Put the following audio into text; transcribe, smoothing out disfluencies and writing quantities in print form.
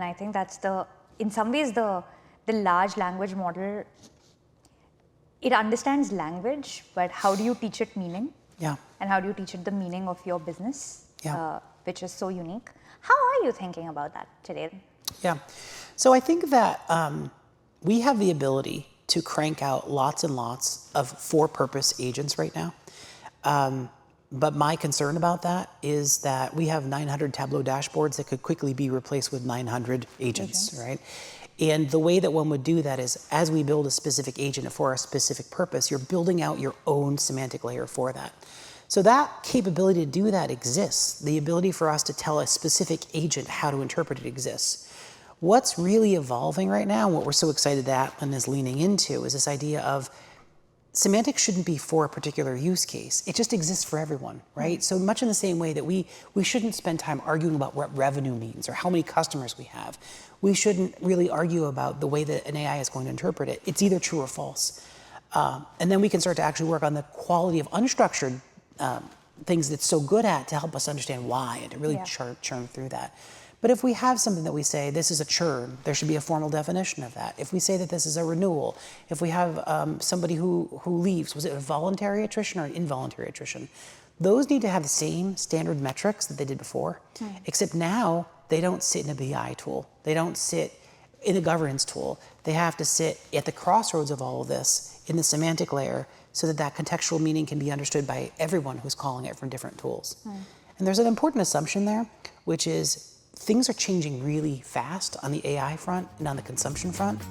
and I think that's in some ways, the large language model, it understands language, but how do you teach it meaning? Yeah. And how do you teach it the meaning of your business, Yeah. which is so unique? How are you thinking about that today? Yeah. So I think that we have the ability to crank out lots and lots of for-purpose agents right now. But my concern about that is that we have 900 Tableau dashboards that could quickly be replaced with 900 agents, right? And the way that one would do that is, as we build a specific agent for a specific purpose, you're building out your own semantic layer for that. So that capability to do that exists. The ability for us to tell a specific agent how to interpret it exists. What's really evolving right now, what we're so excited that Atlan is leaning into, is this idea of semantics shouldn't be for a particular use case. It just exists for everyone, right? So much in the same way that we shouldn't spend time arguing about what revenue means or how many customers we have. We shouldn't really argue about the way that an AI is going to interpret it. It's either true or false. And then we can start to actually work on the quality of unstructured things that it's so good at to help us understand why and to really churn through that. But if we have something that we say, this is a churn, there should be a formal definition of that. If we say that this is a renewal, if we have somebody who leaves, was it a voluntary attrition or an involuntary attrition? Those need to have the same standard metrics that they did before, except now they don't sit in a BI tool. They don't sit in a governance tool. They have to sit at the crossroads of all of this in the semantic layer so that that contextual meaning can be understood by everyone who's calling it from different tools. And there's an important assumption there, which is things are changing really fast on the AI front and on the consumption front.